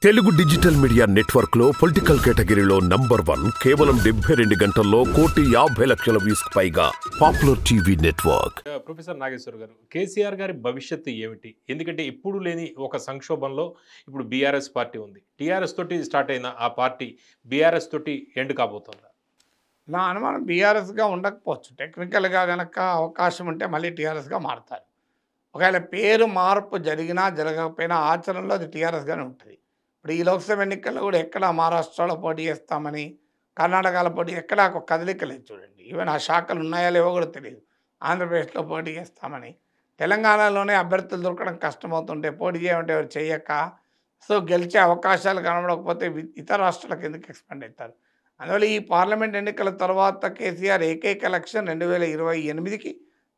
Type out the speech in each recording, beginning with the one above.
Telugu digital media network లో political కేటగిరీలో number 1 కేవలం 72 గంటల్లో 1,50,00,000 వ్యూస్ పైగా popular TV network. Professor Nageswar గారు, కేసీఆర్ గారి భవిష్యత్తు ఏమిటి? ఎందుకంటే ఇప్పుడు లేని ఒక సంక్షోభంలో ఇప్పుడు బీఆర్ఎస్ పార్టీ ఉంది. టీఆర్ఎస్ తోటి స్టార్ట్ అయిన ఆ పార్టీ బీఆర్ఎస్ తోటి ఎండ్ కాబోతుందా? నా అనుమానం బీఆర్ఎస్గా ఉండకపోవచ్చు. టెక్నికల్గా కనుక అవకాశం ఉంటే మళ్ళీ టీఆర్ఎస్గా మారుతారు. ఒకవేళ పేరు మార్పు జరిగినా జరగకపోయినా ఆచరణలో అది టీఆర్ఎస్గానే ఉంటుంది. ఇప్పుడు ఈ లోక్సభ ఎన్నికల్లో కూడా ఎక్కడ మహారాష్ట్రలో పోటీ చేస్తామని, కర్ణాటకలో పోటీ ఎక్కడ ఒక కదలిక లేదు చూడండి. ఈవెన్ ఆ శాఖలు ఉన్నాయా లేవో కూడా తెలియదు. ఆంధ్రప్రదేశ్లో పోటీ చేస్తామని, తెలంగాణలోనే అభ్యర్థులు దొరకడం కష్టమవుతుంటే పోటీ చేయమంటే ఎవరు చేయక, సో గెలిచే అవకాశాలు కనబడకపోతే ఇతర రాష్ట్రాలకు ఎందుకు ఎక్స్పెండ్ అవుతారు? అందువల్ల ఈ పార్లమెంట్ ఎన్నికల తర్వాత కేసీఆర్ ఏకైక ఎలక్షన్ 2028కి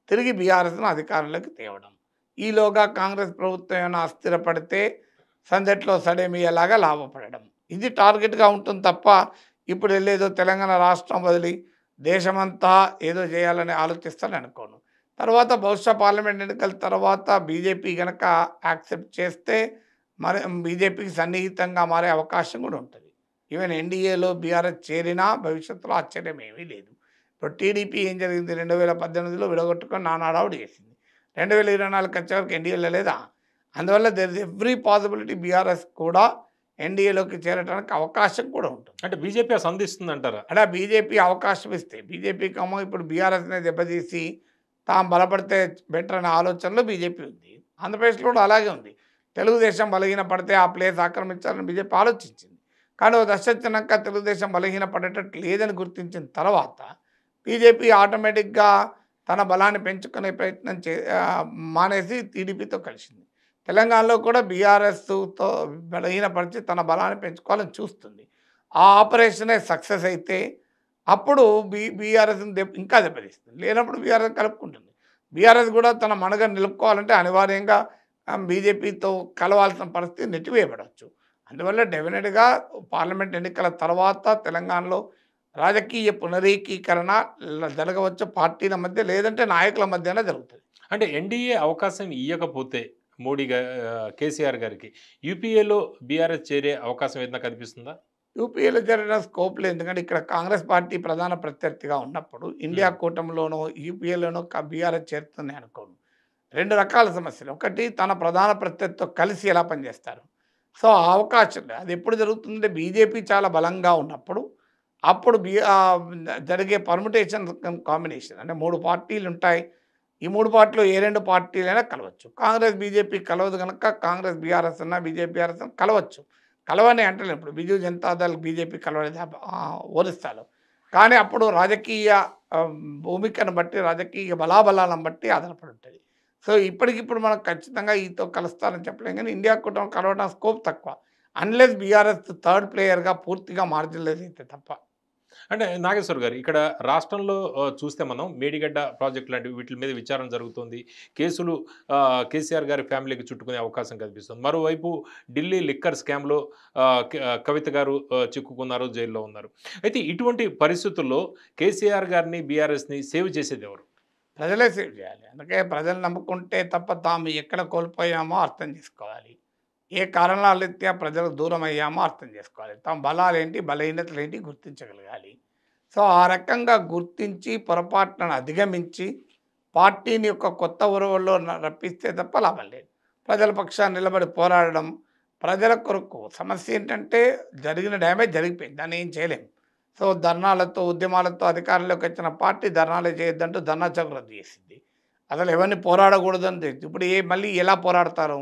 తిరిగి బీఆర్ఎస్ను అధికారంలోకి తేవడం. ఈలోగా కాంగ్రెస్ ప్రభుత్వం ఏమైనా అస్థిరపడితే సందట్లో సడేమియ్యేలాగా లాభపడడం, ఇది టార్గెట్గా ఉంటుంది తప్ప ఇప్పుడు వెళ్ళేదో తెలంగాణ రాష్ట్రం వదిలి దేశమంతా ఏదో చేయాలని ఆలోచిస్తారని అనుకోను. తర్వాత బహుశా పార్లమెంట్ ఎన్నికల తర్వాత బీజేపీ కనుక యాక్సెప్ట్ చేస్తే మరి బీజేపీకి సన్నిహితంగా మారే అవకాశం కూడా ఉంటుంది. ఈవెన్ ఎన్డీఏలో బీఆర్ఎస్ చేరినా భవిష్యత్తులో ఆశ్చర్యం ఏమీ లేదు. ఇప్పుడు టీడీపీ ఏం జరిగింది, 2018లో విడగొట్టుకొని నానాడావుడు చేసింది. 2024 వచ్చే వరకు ఎన్డీఏలో లేదా? అందువల్ల there is every possibility BRS కూడా ఎన్డీఏలోకి చేరడానికి అవకాశం కూడా ఉంటుంది. అంటే బీజేపీ సంధిస్తుంది అంటారా? అంటే బీజేపీ అవకాశం ఇస్తే, బీజేపీకి ఏమో ఇప్పుడు బీఆర్ఎస్ని దెబ్బతీసి తాము బలపడితే బెటర్ అనే ఆలోచనలో బీజేపీ ఉంది. ఆంధ్రప్రదేశ్లో కూడా అలాగే ఉంది. తెలుగుదేశం బలహీన పడితే ఆ ప్లేస్ ఆక్రమించాలని బీజేపీ ఆలోచించింది. కానీ ఓ దశ వచ్చినాక తెలుగుదేశం బలహీన పడేటట్టు లేదని గుర్తించిన తర్వాత బీజేపీ ఆటోమేటిక్గా తన బలాన్ని పెంచుకునే ప్రయత్నం మానేసి టీడీపీతో కలిసింది. తెలంగాణలో కూడా బీఆర్ఎస్తో బలహీనపరిచి తన బలాన్ని పెంచుకోవాలని చూస్తుంది. ఆ ఆపరేషనే సక్సెస్ అయితే అప్పుడు బీఆర్ఎస్ని ఇంకా దెబ్బతీస్తుంది. లేనప్పుడు బీఆర్ఎస్ కలుపుకుంటుంది. బీఆర్ఎస్ కూడా తన మనుగడ నిలుపుకోవాలంటే అనివార్యంగా బీజేపీతో కలవాల్సిన పరిస్థితి నెట్టివేయబడవచ్చు. అందువల్ల డెఫినెట్గా పార్లమెంట్ ఎన్నికల తర్వాత తెలంగాణలో రాజకీయ పునరీకీకరణ జరగవచ్చు, పార్టీల మధ్య లేదంటే నాయకుల మధ్యనే జరుగుతుంది. అంటే ఎన్డీఏ అవకాశం ఇవ్వకపోతే కేసీఆర్ గారికి యూపీఏలో బీఆర్ఎస్ చేరే అవకాశం ఏదైనా కనిపిస్తుందా? యూపీఏలో జరిగిన స్కోప్ లేదు. ఎందుకంటే ఇక్కడ కాంగ్రెస్ పార్టీ ప్రధాన ప్రత్యర్థిగా ఉన్నప్పుడు ఇండియా కూటమిలోనో యూపీఏలోనో బీఆర్ఎస్ చేరుతుంది అనుకోను. రెండు రకాల సమస్యలు. ఒకటి, తన ప్రధాన ప్రత్యర్థితో కలిసి ఎలా పనిచేస్తారు. సో ఆ అవకాశం లేదు. అది ఎప్పుడు జరుగుతుందంటే బీజేపీ చాలా బలంగా ఉన్నప్పుడు, అప్పుడు జరిగే పర్ముటేషన్ కాంబినేషన్. అంటే 3 పార్టీలు ఉంటాయి. ఈ 3 పార్టీలు ఏ 2 పార్టీలైనా కలవచ్చు. కాంగ్రెస్ బీజేపీ కలవదు కనుక కాంగ్రెస్ బీఆర్ఎస్ అన్నా బీజేపీ బీఆర్ఎస్ అన్నా కలవచ్చు. కలవని అంటే ఇప్పుడు బిజు జనతాదళ్ బీజేపీ కలవలేదు ఒరిస్సాలో. కానీ అప్పుడు రాజకీయ భూమికను బట్టి, రాజకీయ బలాబలాలను బట్టి ఆధారపడి ఉంటుంది. సో ఇప్పటికిప్పుడు మనం ఖచ్చితంగా ఈతో కలుస్తారని చెప్పలేం. కానీ ఇండియా కూటమి కలవడం స్కోప్ తక్కువ, అన్లెస్ బీఆర్ఎస్ థర్డ్ ప్లేయర్గా పూర్తిగా మార్జినలైజ్ అయితే తప్ప. అంటే నాగేశ్వర్ గారు, ఇక్కడ రాష్ట్రంలో చూస్తే మనం మేడిగడ్డ ప్రాజెక్టు లాంటివి వీటి మీద విచారణ జరుగుతుంది. కేసులు కేసీఆర్ గారి ఫ్యామిలీకి చుట్టుకునే అవకాశం కనిపిస్తుంది. మరోవైపు ఢిల్లీ లిక్కర్ స్కామ్లో కవిత గారు చిక్కుకున్నారు, జైల్లో ఉన్నారు. అయితే ఇటువంటి పరిస్థితుల్లో కేసీఆర్ గారిని బీఆర్ఎస్ని సేవ్ చేసేది ఎవరు? ప్రజలే సేవ్ చేయాలి. అందుకే ప్రజలు నమ్ముకుంటే తప్ప తాము ఎక్కడ కోల్పోయామో అర్థం చేసుకోవాలి. ఏ కారణాల రీత్యా ప్రజలకు దూరం అయ్యామో అర్థం చేసుకోవాలి. తమ బలాలేంటి, బలహీనతలు ఏంటి గుర్తించగలగాలి. సో ఆ రకంగా గుర్తించి పొరపాట్లను అధిగమించి పార్టీని యొక్క కొత్త ఉరవల్లో రప్పిస్తే తప్ప లాభం లేదు. ప్రజల పక్షాన్ని నిలబడి పోరాడడం, ప్రజల కొరకు. సమస్య ఏంటంటే జరిగిన డ్యామేజ్ జరిగిపోయింది, దాన్ని ఏం చేయలేము. సో ధర్నాలతో, ఉద్యమాలతో అధికారంలోకి వచ్చిన పార్టీ ధర్నాలు చేయొద్దంటూ ధర్నా చౌక్ రద్దు చేసింది. అసలు ఎవరిని పోరాడకూడదని తెలియదు. ఇప్పుడు మళ్ళీ ఎలా పోరాడతారు?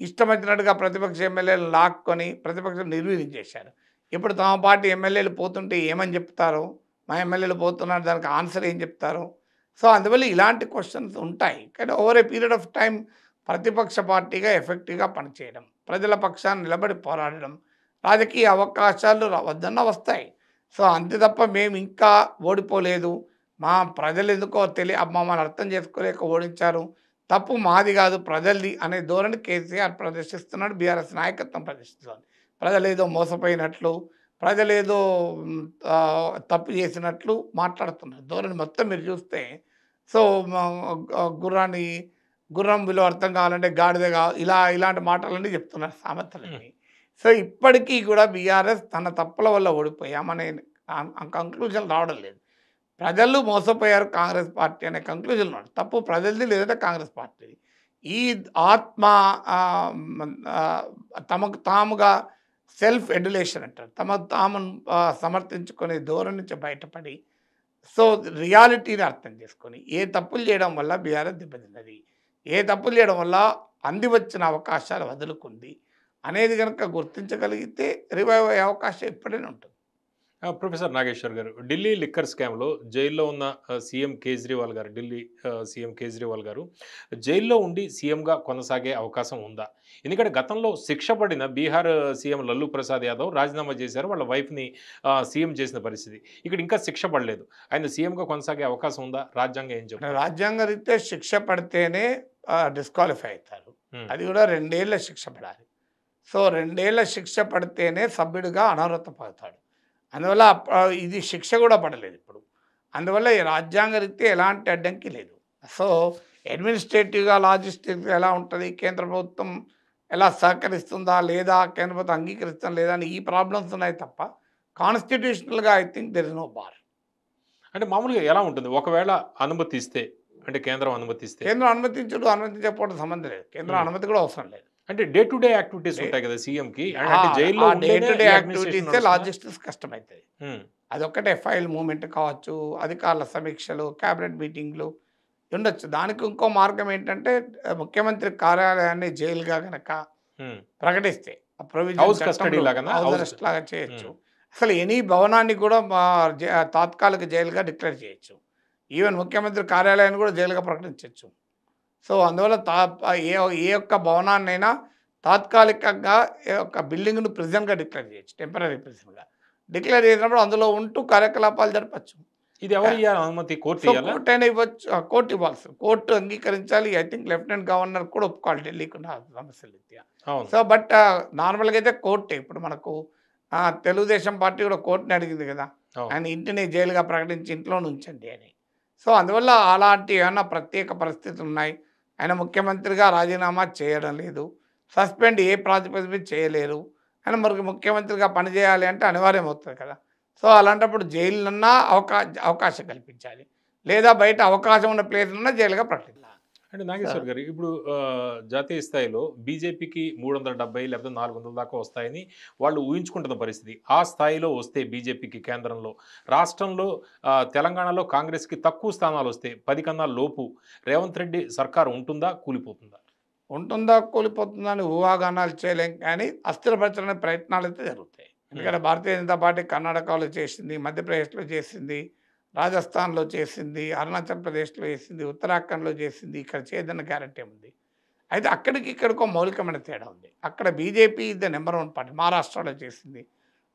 ఇష్టం వచ్చినట్టుగా ప్రతిపక్ష ఎమ్మెల్యేలు లాక్కొని ప్రతిపక్షం నిర్వీర్యం చేశారు. ఇప్పుడు తమ పార్టీ ఎమ్మెల్యేలు పోతుంటే ఏమని చెప్తారు? మా ఎమ్మెల్యేలు పోతున్నారు, దానికి ఆన్సర్ ఏం చెప్తారు? సో అందువల్ల ఇలాంటి క్వశ్చన్స్ ఉంటాయి. కానీ over a period of time ప్రతిపక్ష పార్టీగా ఎఫెక్టివ్గా పనిచేయడం, ప్రజల పక్షాన్ని నిలబడి పోరాడడం, రాజకీయ అవకాశాలు వద్దన్న వస్తాయి. సో అంతే తప్ప మేము ఇంకా ఓడిపోలేదు, మా ప్రజలు ఎందుకో మమ్మల్ని అర్థం చేసుకోలేక ఓడించారు, తప్పు మాది కాదు ప్రజలది అనే ధోరణి కేసీఆర్ ప్రదర్శిస్తున్నాడు, బీఆర్ఎస్ నాయకత్వం ప్రదర్శిస్తుంది. ప్రజలేదో మోసపోయినట్లు, ప్రజలేదో తప్పు చేసినట్లు మాట్లాడుతున్నారు. ధోరణి మొత్తం మీరు చూస్తే సో గుర్రం విలువ అర్థం కావాలంటే గాడిద ఇలాంటి మాటలన్నీ చెప్తున్నారు సామెతలన్నీ. సో ఇప్పటికీ కూడా బీఆర్ఎస్ తన తప్పుల వల్ల ఓడిపోయామనే కంక్లూజన్ రావడం లేదు. ప్రజలు మోసపోయారు కాంగ్రెస్ పార్టీ అనే కంక్లూజన్ ఉన్నాడు. తప్పు ప్రజలది లేదంటే కాంగ్రెస్ పార్టీది. ఈ ఆత్మ తమకు తాముగా సెల్ఫ్ ఎడ్యులేషన్ అంటారు. తమకు తాము సమర్థించుకునే ధోరణి నుంచి బయటపడి సో రియాలిటీని అర్థం చేసుకొని ఏ తప్పులు చేయడం వల్ల బీఆర్ఎస్ దెబ్బతిన్నది, ఏ తప్పులు చేయడం వల్ల అంది వచ్చిన అవకాశాలు వదులుకుంది అనేది కనుక గుర్తించగలిగితే రివైవ్ అయ్యే అవకాశం ఎప్పుడైనా ఉంటుంది. ప్రొఫెసర్ నాగేశ్వర్ గారు, ఢిల్లీ లిక్కర్ స్కామ్లో జైల్లో ఉన్న సీఎం కేజ్రీవాల్ గారు, ఢిల్లీ సీఎం కేజ్రీవాల్ గారు జైల్లో ఉండి సీఎంగా కొనసాగే అవకాశం ఉందా? ఎందుకంటే గతంలో శిక్ష పడిన బీహార్ సీఎం లల్లూ ప్రసాద్ యాదవ్ రాజీనామా చేశారు, వాళ్ళ వైఫ్ని సీఎం చేసిన పరిస్థితి. ఇక్కడ ఇంకా శిక్ష పడలేదు, ఆయన సీఎంగా కొనసాగే అవకాశం ఉందా? రాజ్యాంగం ఏం చెప్తారు? రాజ్యాంగ రీత్యా శిక్ష పడితేనే డిస్క్వాలిఫై అవుతారు. అది కూడా 2 ఏళ్ల శిక్ష పడాలి. సో 2 ఏళ్ల శిక్ష పడితేనే సభ్యుడిగా అనర్హత పడతాడు. అందువల్ల ఇది శిక్ష కూడా పడలేదు ఇప్పుడు. అందువల్ల ఈ రాజ్యాంగ రీత్యా ఎలాంటి అడ్డంకి లేదు. సో అడ్మినిస్ట్రేటివ్గా లాజిస్టిక్గా ఎలా ఉంటుంది, కేంద్ర ప్రభుత్వం ఎలా సహకరిస్తుందా లేదా, కేంద్ర ప్రభుత్వం అంగీకరిస్తుందా లేదా అని ఈ ప్రాబ్లమ్స్ ఉన్నాయి తప్ప కాన్స్టిట్యూషనల్గా I think there is no bar. అంటే మామూలుగా ఎలా ఉంటుంది ఒకవేళ అనుమతి ఇస్తే, అంటే కేంద్రం అనుమతిస్తే? కేంద్రం అనుమతించకపోవడం సంబంధం లేదు. కేంద్రం అనుమతి కూడా అవసరం లేదు. అంటే డే టు డే యాక్టివిటీస్ ఉంటాయి కదా సీఎంకి, జైల్లో day to day activities logistics కష్టమవుతుంది. అదొక్కటే ఫైల్ మూవ్మెంట్ కావచ్చు, అధికారుల సమీక్షలు, క్యాబినెట్ మీటింగ్లు ఉండొచ్చు. దానికి ఇంకో మార్గం ఏంటంటే ముఖ్యమంత్రి కార్యాలయాన్ని జైలుగా కనుక ప్రకటిస్తే లాగా చేయొచ్చు. అసలు ఎనీ భవనాన్ని కూడా తాత్కాలిక జైలుగా డిక్లేర్ చేయొచ్చు. ఈవెన్ ముఖ్యమంత్రి కార్యాలయాన్ని కూడా జైలుగా ప్రకటించవచ్చు. సో అందువల్ల ఏ ఒక్క భవనాన్నైనా తాత్కాలికంగా ఒక బిల్డింగ్ను ప్రిజన్గా డిక్లేర్ చేయొచ్చు, టెంపరీ ప్రిజన్గా డిక్లేర్ చేసినప్పుడు అందులో ఉంటూ కార్యకలాపాలు జరపచ్చు. ఇది ఎవరు అనుమతి? కోర్టు అయినా ఇవ్వచ్చు, కోర్టు ఇవ్వాల్సి, కోర్టు అంగీకరించాలి. ఐ థింక్ లెఫ్టినెంట్ గవర్నర్ కూడా ఒప్పుకోవాలి ఢిల్లీకి ఉన్న సమస్యల రీత్యా. సో బట్ నార్మల్గా అయితే కోర్టే. ఇప్పుడు మనకు తెలుగుదేశం పార్టీ కూడా కోర్టుని అడిగింది కదా, ఆయన ఇంటిని జైలుగా ప్రకటించి ఇంట్లో ఉంచండి అని. సో అందువల్ల అలాంటి ఏమైనా ప్రత్యేక పరిస్థితులు ఉన్నాయి. ఆయన ముఖ్యమంత్రిగా రాజీనామా చేయడం లేదు, సస్పెండ్ ఏ ప్రాతిపదిక చేయలేరు, ఆయన మరి ముఖ్యమంత్రిగా పనిచేయాలి అంటే అనివార్యం అవుతుంది కదా. సో అలాంటప్పుడు జైలున్నా అవకాశం కల్పించాలి, లేదా బయట అవకాశం ఉన్న ప్లేస్లన్నా జైలుగా ప్రకటించాలి. అంటే నాగేశ్వర్ గారు, ఇప్పుడు జాతీయ స్థాయిలో బీజేపీకి 370 లేకపోతే 400 దాకా వస్తాయని వాళ్ళు ఊహించుకుంటున్న పరిస్థితి. ఆ స్థాయిలో వస్తే బీజేపీకి కేంద్రంలో, రాష్ట్రంలో తెలంగాణలో కాంగ్రెస్కి తక్కువ స్థానాలు వస్తే 10 కన్నా లోపు రేవంత్ రెడ్డి సర్కారు ఉంటుందా, కూలిపోతుందా? ఉంటుందా కూలిపోతుందా అని ఊహాగానాలు చేయలేం, కానీ అస్థిరపరచడానికి ప్రయత్నాలు అయితే జరుగుతాయి. ఎందుకంటే భారతీయ జనతా పార్టీ కర్ణాటకలో చేసింది, మధ్యప్రదేశ్లో చేసింది, రాజస్థాన్లో చేసింది, అరుణాచల్ ప్రదేశ్లో చేసింది, ఉత్తరాఖండ్లో చేసింది. ఇక్కడ చేయదన్న గ్యారంటీ ఉంది. అయితే అక్కడికి ఇక్కడికో మౌలికమైన తేడా ఉంది. అక్కడ బీజేపీ ద నెంబర్ 1 పార్టీ, మహారాష్ట్రలో చేసింది,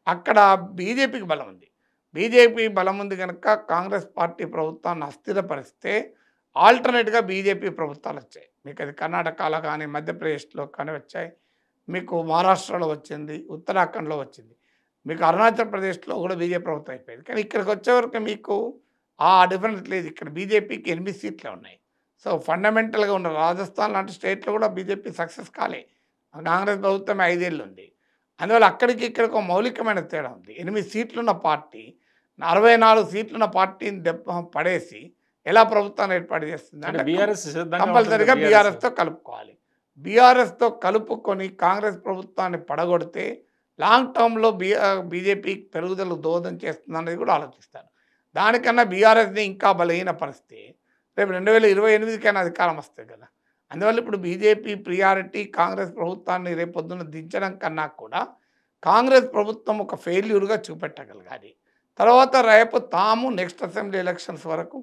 అక్కడ బీజేపీకి బలం ఉంది. బీజేపీ బలం ఉంది కనుక కాంగ్రెస్ పార్టీ ప్రభుత్వాన్ని అస్థిరపరిస్తే ఆల్టర్నేట్గా బీజేపీ ప్రభుత్వాలు వచ్చాయి. మీకు అది కర్ణాటకలో కానీ మధ్యప్రదేశ్లో కానీ వచ్చాయి, మీకు మహారాష్ట్రలో వచ్చింది, ఉత్తరాఖండ్లో వచ్చింది, మీకు అరుణాచల్ ప్రదేశ్లో కూడా బీజేపీ ప్రభుత్వం అయిపోయింది. కానీ ఇక్కడికి వచ్చేవరకు మీకు ఆ డిఫరెన్స్ లేదు. ఇక్కడ బీజేపీకి 8 సీట్లే ఉన్నాయి. సో ఫండమెంటల్గా ఉన్న రాజస్థాన్ లాంటి స్టేట్లో కూడా బీజేపీ సక్సెస్ కాలే, కాంగ్రెస్ ప్రభుత్వం 5 ఏళ్ళు ఉంది. అందువల్ల అక్కడికి ఇక్కడికి మౌలికమైన తేడా ఉంది. 8 సీట్లున్న పార్టీ 64 సీట్లున్న పార్టీని పడేసి ఎలా ప్రభుత్వాన్ని ఏర్పాటు చేస్తుంది అంటే కంపల్సరీగా బీఆర్ఎస్తో కలుపుకోవాలి. బీఆర్ఎస్తో కలుపుకొని కాంగ్రెస్ ప్రభుత్వాన్ని పడగొడితే లాంగ్ టర్మ్లో బీజేపీ పెరుగుదల దోహదం చేస్తుంది అనేది కూడా ఆలోచిస్తారు. దానికన్నా బీఆర్ఎస్ని ఇంకా బలహీన పరిస్థితి రేపు 2028కైనా అధికారం వస్తుంది కదా. అందువల్ల ఇప్పుడు బీజేపీ ప్రియారిటీ కాంగ్రెస్ ప్రభుత్వాన్ని రేపు పొద్దున్న దించడం కన్నా కూడా కాంగ్రెస్ ప్రభుత్వం ఒక ఫెయిల్యూర్గా చూపెట్టగలగాలి. తర్వాత రేపు తాము నెక్స్ట్ అసెంబ్లీ ఎలక్షన్స్ వరకు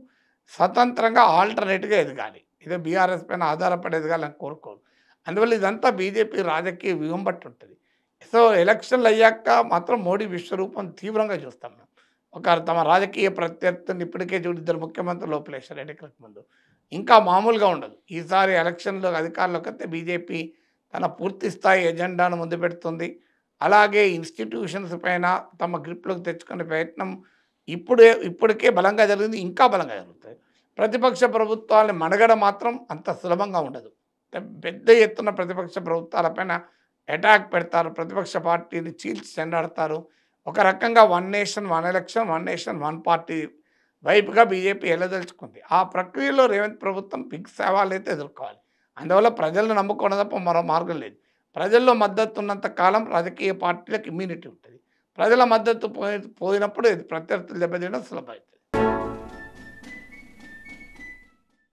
స్వతంత్రంగా ఆల్టర్నేట్గా ఎదగాలి. ఇదే బీఆర్ఎస్ పైన ఆధారపడి ఎదగాలని కోరుకోరు. అందువల్ల ఇదంతా బీజేపీ రాజకీయ వ్యూహం బట్టి ఉంటుంది. సో ఎలక్షన్లు అయ్యాక మాత్రం మోడీ విశ్వరూపం తీవ్రంగా చూస్తాం. ఒక తమ రాజకీయ ప్రత్యర్థుని ఇప్పటికే చూడు, 2 ముఖ్యమంత్రులు లోపలేశారు ఎన్నికలకు ముందు. ఇంకా మామూలుగా ఉండదు. ఈసారి ఎలక్షన్లో అధికారంలోకి వస్తే బీజేపీ తన పూర్తి స్థాయి ఎజెండాను ముందు పెడుతుంది. అలాగే ఇన్స్టిట్యూషన్స్ పైన తమ గ్రిప్లోకి తెచ్చుకునే ప్రయత్నం ఇప్పటికే బలంగా జరిగింది, ఇంకా బలంగా జరుగుతుంది. ప్రతిపక్ష ప్రభుత్వాలని మణగడ మాత్రం అంత సులభంగా ఉండదు. పెద్ద ఎత్తున ప్రతిపక్ష ప్రభుత్వాలపైన అటాక్ పెడతారు, ప్రతిపక్ష పార్టీని చీల్చి చెండాడతారు. ఒక రకంగా one nation one election, one nation one party వైపుగా బీజేపీ వెళ్ళదలుచుకుంది. ఆ ప్రక్రియలో రేవంత్ ప్రభుత్వం బిగ్ సవాళ్ళైతే ఎదుర్కోవాలి. అందువల్ల ప్రజలను నమ్ముకోవడం తప్ప మరో మార్గం లేదు. ప్రజల్లో మద్దతు ఉన్నంత కాలం రాజకీయ పార్టీలకు ఇమ్యూనిటీ ఉంటుంది. ప్రజల మద్దతు పోయినప్పుడు ఇది ప్రత్యర్థులు దెబ్బతీయడం సులభమవుతుంది.